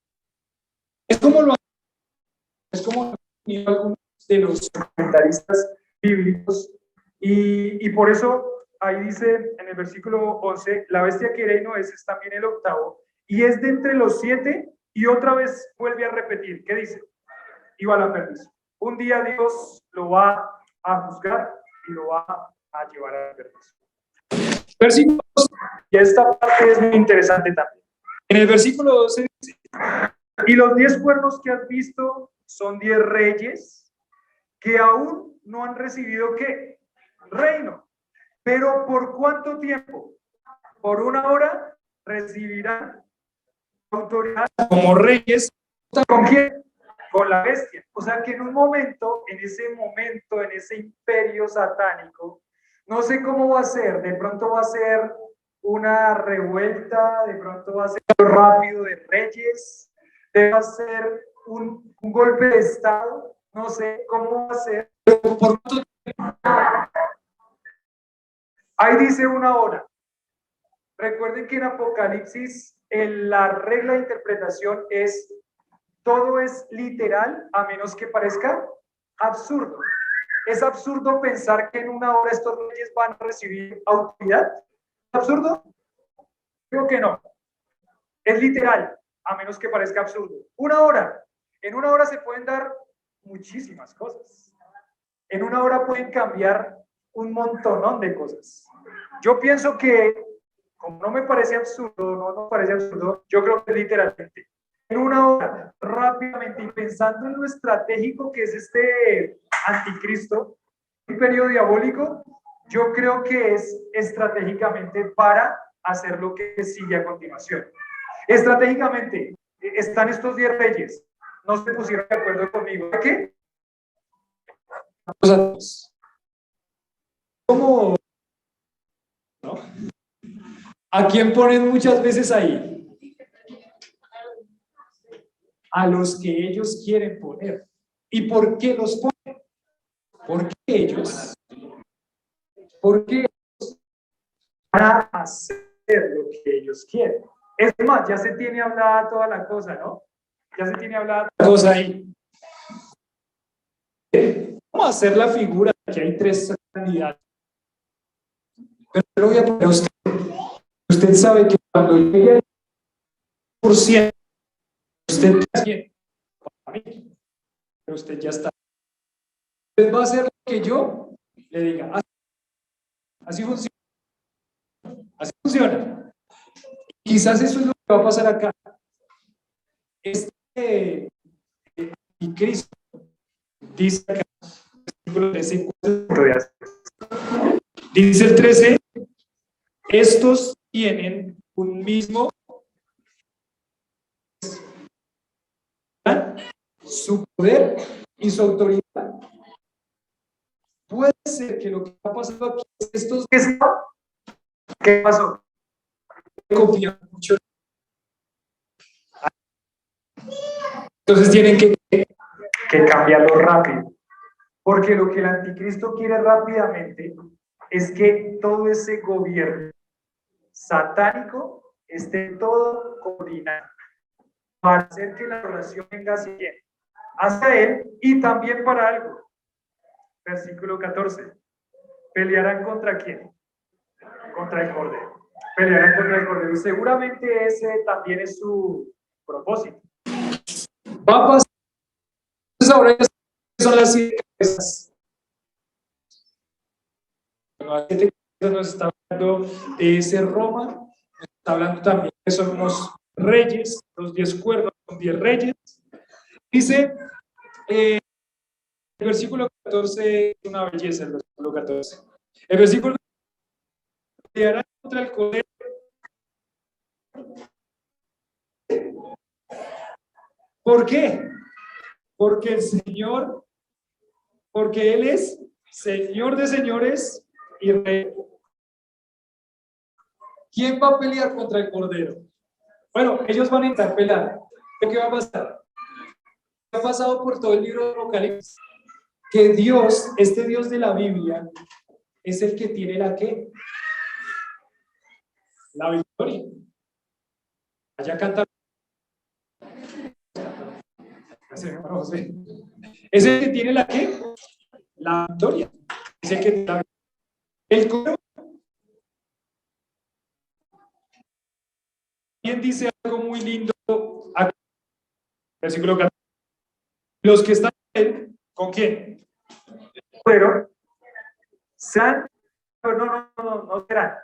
[SPEAKER 1] Es como lo han tenido algunos de los comentaristas bíblicos, y por eso ahí dice en el versículo 11, la bestia que era y no es también el octavo, y es de entre los 7, y otra vez vuelve a repetir, ¿qué dice? Iba a la perdición. Un día Dios lo va a juzgar y lo va a llevar a la perdición. Versículo 12, y esta parte es muy interesante también. En el versículo 12 dice, y los 10 cuernos que has visto son 10 reyes que aún no han recibido ¿qué? Reino. Pero ¿por cuánto tiempo? Por una hora recibirán autoridad como reyes. ¿Con quién? Con la bestia. O sea que en un momento, en ese imperio satánico, no sé cómo va a ser, de pronto va a ser una revuelta, de pronto va a ser rápido de reyes, va a ser un golpe de estado, no sé cómo va a ser. Ahí dice una hora. Recuerden que en Apocalipsis la regla de interpretación es todo es literal a menos que parezca absurdo. ¿Es absurdo pensar que en una hora estos reyes van a recibir autoridad? ¿Es absurdo? Creo que no. Es literal, a menos que parezca absurdo. Una hora. En una hora se pueden dar muchísimas cosas. En una hora pueden cambiar un montonón de cosas. Yo pienso que, como no me parece absurdo, no me parece absurdo, yo creo que literalmente en una hora, rápidamente, y pensando en lo estratégico que es este anticristo, imperio diabólico, yo creo que es estratégicamente para hacer lo que sigue a continuación. Estratégicamente, están estos 10 reyes, no se pusieron de acuerdo conmigo. ¿A qué? ¿Cómo? ¿No? ¿A quién ponen muchas veces ahí? a los que ellos quieren poner. ¿Y por qué los ponen? Porque ellos van a hacer lo que ellos quieren. Es más, ya se tiene hablada toda la cosa, ¿no? Ya se tiene hablada toda la cosa ahí. Vamos a hacer la figura, aquí hay 3 candidatos. Pero lo voy a poner a usted. Usted sabe que cuando llegue al %, usted está bien. Para mí, pero usted ya está. Usted va a hacer lo que yo le diga. Así funciona. Así funciona. Quizás eso es lo que va a pasar acá. Y Cristo dice acá, versículo 13, dice el 13, estos tienen un mismo, su poder y su autoridad. Puede ser que lo que está pasando aquí es estos que están, ¿qué pasó? Confían mucho. Entonces tienen que cambiarlo rápido. Porque lo que el anticristo quiere rápidamente es que todo ese gobierno satánico esté todo coordinado para hacer que la oración venga hacia él y también para algo. Versículo 14. ¿Pelearán contra quién? Contra el Cordero. Pelearán contra el Cordero. Y seguramente ese también es su propósito. Va a pasar. Entonces ahora son las 7 cabezas. Las 7 cabezas nos está hablando de ese Roma. Nos está hablando también que son unos reyes. Los 10 cuernos son 10 reyes. Dice el versículo 14 es una belleza, el versículo 14. El versículo pelearán contra el Cordero. ¿Por qué? Porque el Señor, porque Él es Señor de señores y Rey. ¿Quién va a pelear contra el Cordero? Bueno, ellos van a intentar pelear. ¿Qué va a pasar? Ha pasado por todo el libro de Apocalipsis que Dios, este Dios de la Biblia, es el que tiene la ¿qué? La victoria. Allá canta. Es el que tiene la ¿qué? La victoria. Es el que tiene la victoria. El Cordero también dice algo muy lindo aquí, versículo 14. Los que están ¿con quién? Pero sean, no serán.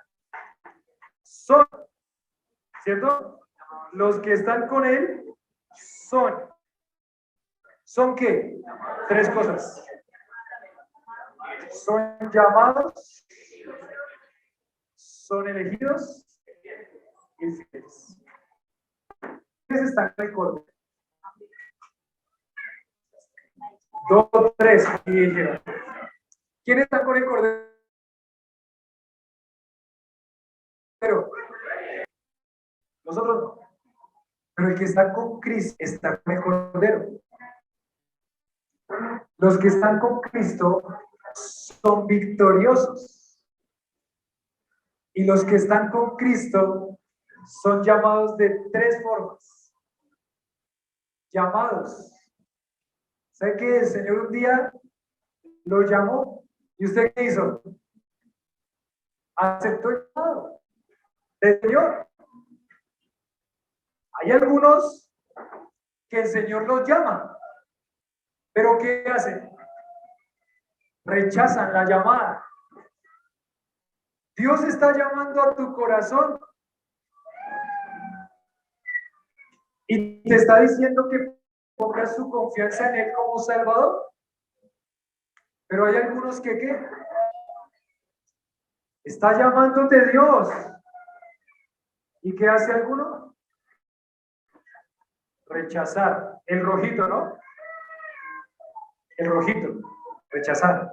[SPEAKER 1] Son, ¿cierto? Los que están con él son. ¿Son qué? 3 cosas. Son llamados, son elegidos y fieles. ¿Quiénes están con el Cordero? 2, 3, y dijeron. ¿Quiénes están con el Cordero? Nosotros no. Pero el que está con Cristo está con el Cordero. Los que están con Cristo son victoriosos. Y los que están con Cristo son llamados de 3 formas. Llamados. ¿Sabe que el Señor un día lo llamó? ¿Y usted qué hizo? Aceptó el llamado del Señor. Hay algunos que el Señor los llama, pero ¿qué hacen? Rechazan la llamada. Dios está llamando a tu corazón y te está diciendo que pongas su confianza en Él como Salvador. Pero hay algunos que ¿qué? Está llamándote Dios. ¿Y qué hace alguno? Rechazar. El rojito, ¿no? El rojito. Rechazar.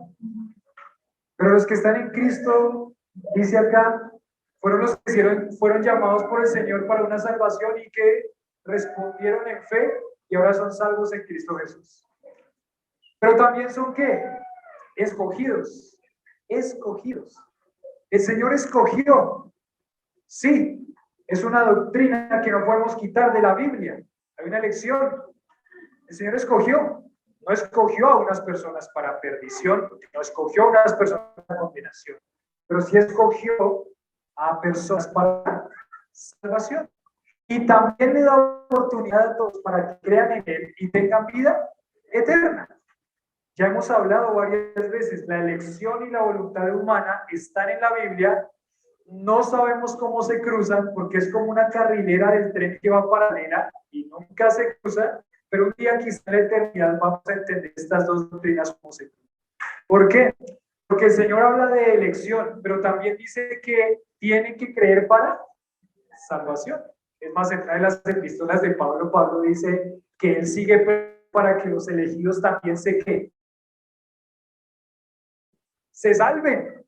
[SPEAKER 1] Pero los que están en Cristo, dice acá, fueron los que fueron llamados por el Señor para una salvación y que respondieron en fe y ahora son salvos en Cristo Jesús. Pero también son ¿qué? Escogidos. Escogidos. El Señor escogió. Sí, es una doctrina que no podemos quitar de la Biblia. Hay una elección. El Señor escogió. No escogió a unas personas para perdición, no escogió a unas personas para condenación, pero sí escogió a personas para salvación. Y también le da oportunidad a todos para que crean en Él y tengan vida eterna. Ya hemos hablado varias veces, la elección y la voluntad humana están en la Biblia. No sabemos cómo se cruzan porque es como una carrilera del tren que va paralela y nunca se cruza, pero un día quizá en la eternidad vamos a entender estas dos doctrinas cómo se cruzan. ¿Por qué? Porque el Señor habla de elección, pero también dice que tienen que creer para salvación. Es más, en una de las epístolas de Pablo, Pablo dice que él sigue para que los elegidos también se salven.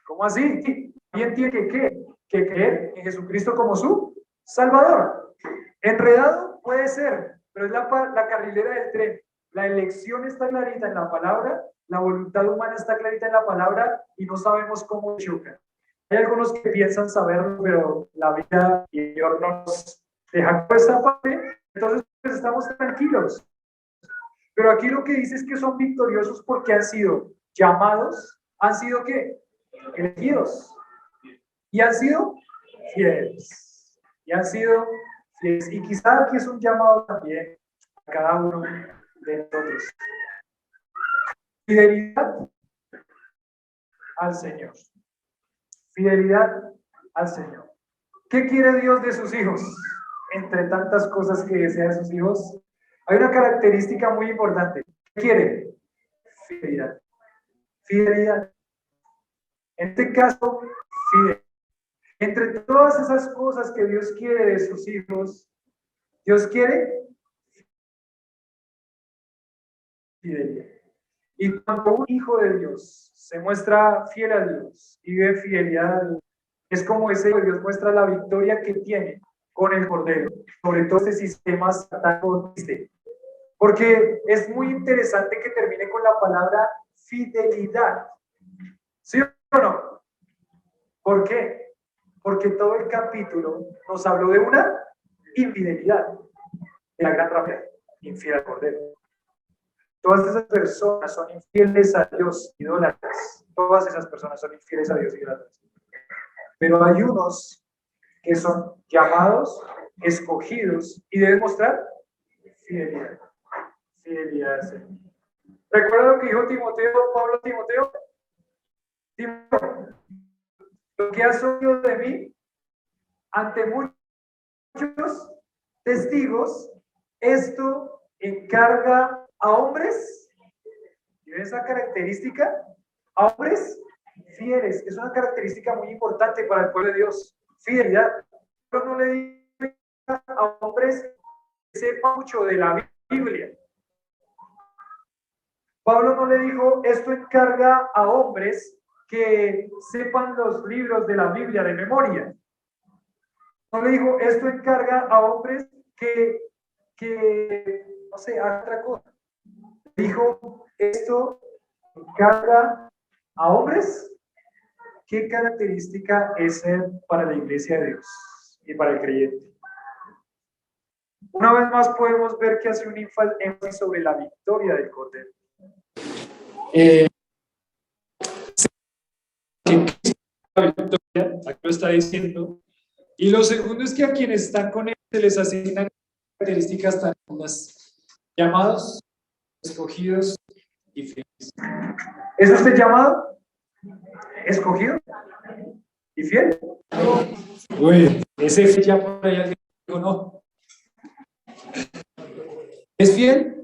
[SPEAKER 1] ¿Cómo así? También tiene que creer en Jesucristo como su Salvador. Enredado puede ser, pero es la carrilera del tren. La elección está clarita en la palabra, la voluntad humana está clarita en la palabra y no sabemos cómo chocan. Hay algunos que piensan saberlo, pero la vida y el Señor no nos deja por esta parte, entonces pues estamos tranquilos. Pero aquí lo que dice es que son victoriosos porque han sido llamados, han sido ¿qué? Elegidos. Y han sido fieles. Y han sido fieles. Y quizá aquí es un llamado también a cada uno de nosotros. Fidelidad al Señor. Fidelidad al Señor. ¿Qué quiere Dios de sus hijos? Entre tantas cosas que desea de sus hijos, hay una característica muy importante. ¿Qué quiere? Fidelidad. Fidelidad. En este caso, fidelidad. Entre todas esas cosas que Dios quiere de sus hijos, Dios quiere fidelidad. Y cuando un hijo de Dios se muestra fiel a Dios y vive fidelidad a Dios, es como ese hijo de Dios muestra la victoria que tiene con el Cordero, sobre todo este sistema satánico. Porque es muy interesante que termine con la palabra fidelidad. ¿Sí o no? ¿Por qué? Porque todo el capítulo nos habló de una infidelidad, de la gran ramera, infiel al Cordero. Todas esas personas son infieles a Dios, idólatras. Todas esas personas son infieles a Dios, idólatras. Pero hay unos que son llamados, escogidos y deben mostrar fidelidad. Fidelidad. ¿Recuerda lo que dijo Timoteo, Pablo a Timoteo? Timoteo, lo que has oído de mí ante muchos testigos, esto encarga a hombres, ¿y ven esa característica? A hombres fieles. Es una característica muy importante para el pueblo de Dios. Fidelidad. Pero no le digo a hombres que sepan mucho de la Biblia. Pablo no le dijo, esto encarga a hombres que sepan los libros de la Biblia de memoria. No le dijo, esto encarga a hombres que no sé, hagan otra cosa. Dijo, esto encarga a hombres. ¿Qué característica es ser para la iglesia de Dios y para el creyente? Una vez más podemos ver que hace un énfasis sobre la victoria del Cordero. La victoria, aquí lo está diciendo. Y lo segundo es que a quienes están con él se les asignan características tan buenas, llamados, escogidos y fieles. ¿Es usted llamado, escogido y fiel? Uy, ese ya por ahí alguien dijo no. ¿Es fiel?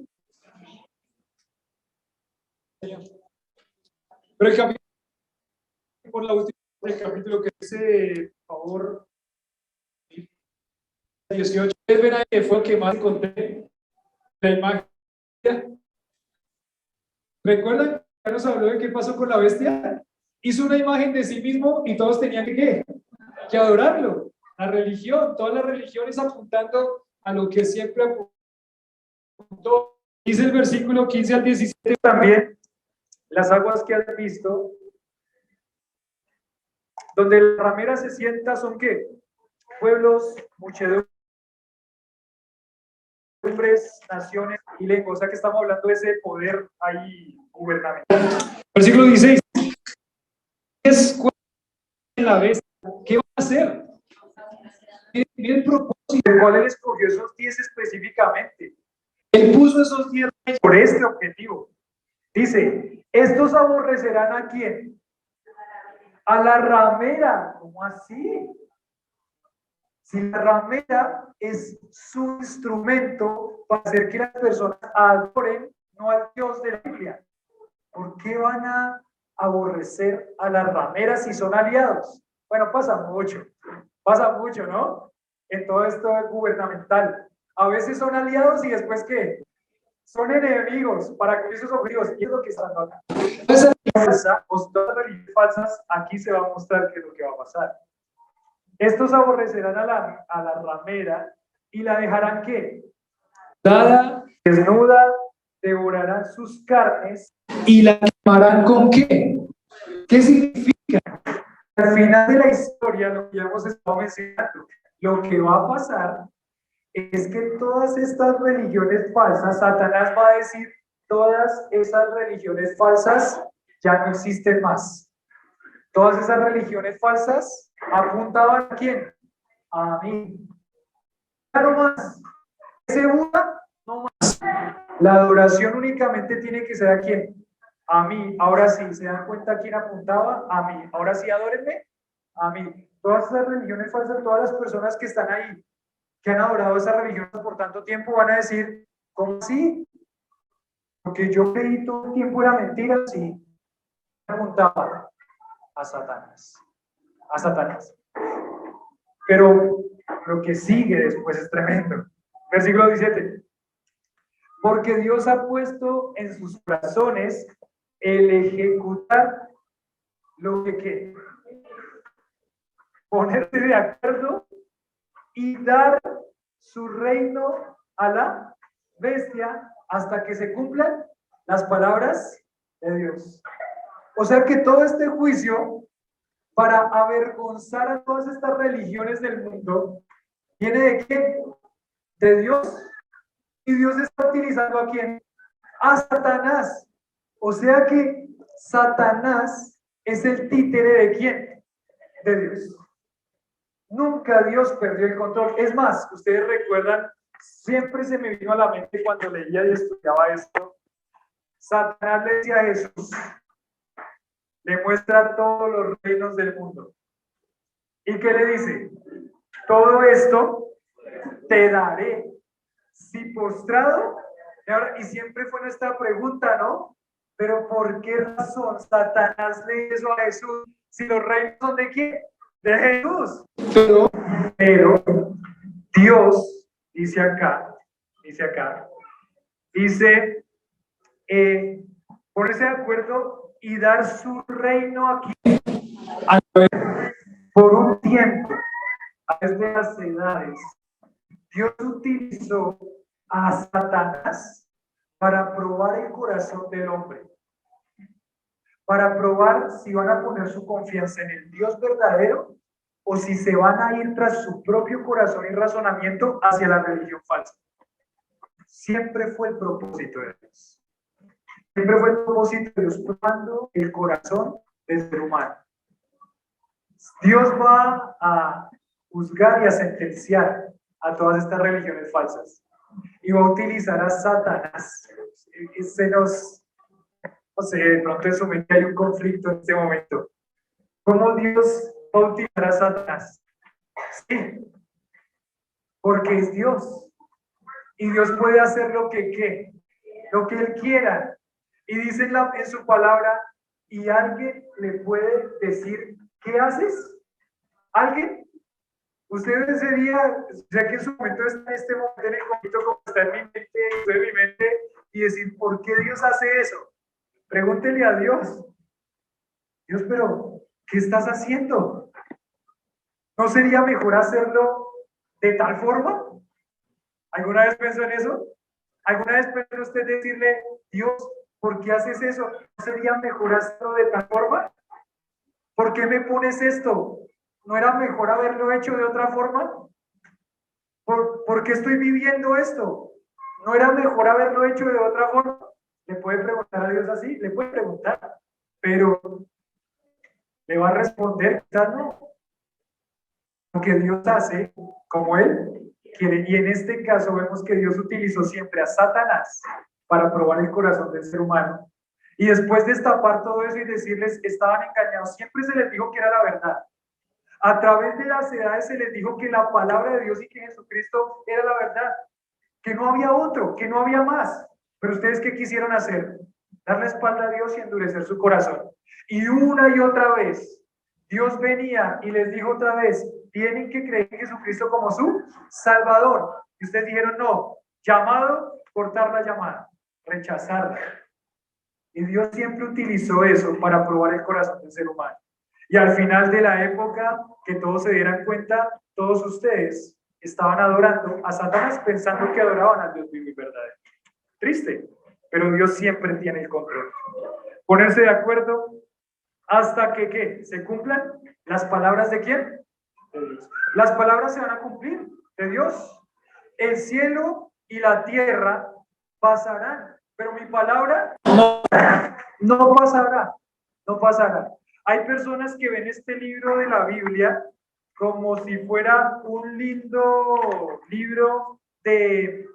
[SPEAKER 1] Pero el capítulo, por la última, el capítulo que dice, por favor, 18, ¿ustedes ven ahí que fue el que más encontré? La imagen. ¿Recuerdan que nos habló de qué pasó con la bestia? Hizo una imagen de sí mismo y todos tenían que adorarlo. La religión, todas las religiones apuntando a lo que siempre Dice el versículo 15 al 17 también, las aguas que has visto, donde la ramera se sienta, ¿son qué? Pueblos, muchedumbres, naciones y lenguas. O sea que estamos hablando de ese poder ahí gubernamental. Versículo 16. Es en la bestia. ¿Qué va a hacer? Tiene el propósito. ¿Cuál él escogió esos 10 específicamente? Él puso esos 10 por este objetivo. Dice, estos aborrecerán ¿a quién? A la ramera. ¿Cómo así? Si la ramera es su instrumento para hacer que las personas adoren no al Dios de la Biblia, ¿por qué van a aborrecer a las rameras si son aliados? Bueno, pasa mucho, ¿no? En todo esto gubernamental. A veces son aliados y después ¿qué? Son enemigos para cumplir sus objetivos. Y es lo que están acá. Esa falsa, o todas las religiones falsas, aquí se va a mostrar qué es lo que va a pasar. Estos aborrecerán a la ramera y la dejarán ¿qué? Dada, desnuda, devorarán sus carnes y la quemarán ¿con qué? ¿Qué significa? Al final de la historia, lo que ya hemos estado mencionando, lo que va a pasar es que todas estas religiones falsas, Satanás va a decir, todas esas religiones falsas ya no existen más. Todas esas religiones falsas apuntaban ¿a quién? A mí. Ya no más. Ese Buda, no más. La adoración únicamente tiene que ser ¿a quién? A mí. Ahora sí, ¿se dan cuenta a quién apuntaba? A mí. Ahora sí, adórenme. A mí. Todas esas religiones falsas, todas las personas que están ahí, que han adorado esa religión por tanto tiempo, van a decir, ¿cómo así? Porque yo creí todo el tiempo era mentira, sí. Apuntaba a Satanás. A Satanás. Pero lo que sigue después es tremendo. Versículo 17. Porque Dios ha puesto en sus corazones el ejecutar lo que ponerse de acuerdo y dar su reino a la bestia hasta que se cumplan las palabras de Dios. O sea que todo este juicio para avergonzar a todas estas religiones del mundo viene de quién? De Dios. Y Dios está utilizando ¿a quién? A Satanás. O sea que Satanás es el títere ¿de quién? De Dios. Nunca Dios perdió el control. Es más, ustedes recuerdan, siempre se me vino a la mente cuando leía y estudiaba esto. Satanás le decía a Jesús, le muestra todos los reinos del mundo. ¿Y qué le dice? Todo esto te daré. Si postrado, y siempre fue nuestra pregunta, ¿no? Pero ¿por qué razón Satanás le hizo a Jesús? Si los reinos son ¿de quién? De Jesús. Pero Dios dice acá, dice, ponerse de acuerdo y dar su reino aquí por un tiempo, a través de las edades. Dios utilizó a Satanás para probar el corazón del hombre, para probar si van a poner su confianza en el Dios verdadero o si se van a ir tras su propio corazón y razonamiento hacia la religión falsa. Siempre fue el propósito de Dios. Siempre fue el propósito de Dios probando el corazón del ser humano. Dios va a juzgar y a sentenciar a todas estas religiones falsas y va a utilizar a Satanás. Se nos, no sé, de pronto en su mente hay un conflicto en este momento. ¿Cómo Dios va a utilizar a Satanás? Sí, porque es Dios. Y Dios puede hacer lo que Él quiera. Y dice en su palabra, y alguien le puede decir, ¿qué haces? ¿Alguien? Usted ese día, ya que en su momento está en este momento en el conflicto como está en mi mente, y decir, ¿por qué Dios hace eso? Pregúntele a Dios. Dios, pero, ¿qué estás haciendo? ¿No sería mejor hacerlo de tal forma? ¿Alguna vez pensó en eso? ¿Alguna vez puede usted decirle, Dios, ¿por qué haces eso? ¿No sería mejor hacerlo de tal forma? ¿Por qué me pones esto? ¿No era mejor haberlo hecho de otra forma? ¿Por qué estoy viviendo esto? ¿No era mejor haberlo hecho de otra forma? ¿Le puede preguntar a Dios así? Le puede preguntar, pero le va a responder, quizás no. Porque Dios hace como Él quiere. Y en este caso vemos que Dios utilizó siempre a Satanás para probar el corazón del ser humano. Y después de destapar todo eso y decirles que estaban engañados, siempre se les dijo que era la verdad. A través de las edades se les dijo que la palabra de Dios y que Jesucristo era la verdad, que no había otro, que no había más. Pero ustedes, ¿qué quisieron hacer? Dar la espalda a Dios y endurecer su corazón. Y una y otra vez, Dios venía y les dijo otra vez, tienen que creer en Jesucristo como su Salvador. Y ustedes dijeron, no, llamado, cortar la llamada, rechazarla. Y Dios siempre utilizó eso para probar el corazón del ser humano. Y al final de la época, que todos se dieran cuenta, todos ustedes estaban adorando a Satanás pensando que adoraban al Dios vivo y verdadero. Triste, pero Dios siempre tiene el control. Ponerse de acuerdo hasta que ¿qué? Se cumplan las palabras de ¿quién? De Dios. Las palabras se van a cumplir de Dios. El cielo y la tierra pasarán, pero mi palabra no pasará, no pasará. Hay personas que ven este libro de la Biblia como si fuera un lindo libro de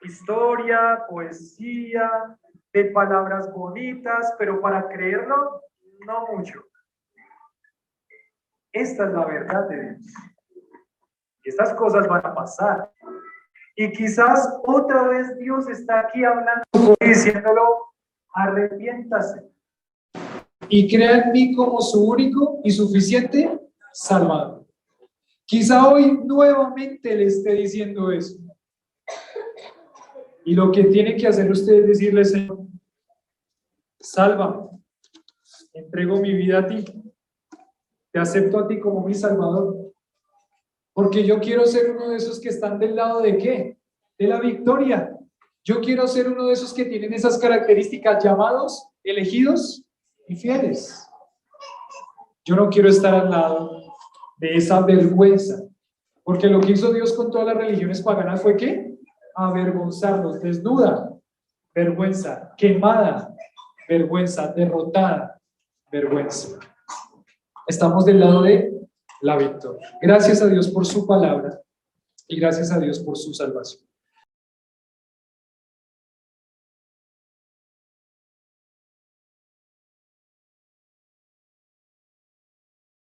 [SPEAKER 1] historia, poesía, de palabras bonitas, pero para creerlo, no mucho. Esta es la verdad de Dios. Estas cosas van a pasar. Y quizás otra vez Dios está aquí hablando y diciéndolo, arrepiéntase y crea en mí como su único y suficiente Salvador. Quizá hoy nuevamente le esté diciendo eso. Y lo que tiene que hacer usted es decirle, Señor, sálvame, entrego mi vida a ti, te acepto a ti como mi Salvador, porque yo quiero ser uno de esos que están del lado de ¿qué? De la victoria. Yo quiero ser uno de esos que tienen esas características, llamados, elegidos y fieles. Yo no quiero estar al lado de esa vergüenza, porque lo que hizo Dios con todas las religiones paganas fue ¿qué? Avergonzarlos, desnuda, vergüenza, quemada, vergüenza, derrotada, vergüenza. Estamos del lado de la victoria. Gracias a Dios por su palabra y gracias a Dios por su salvación.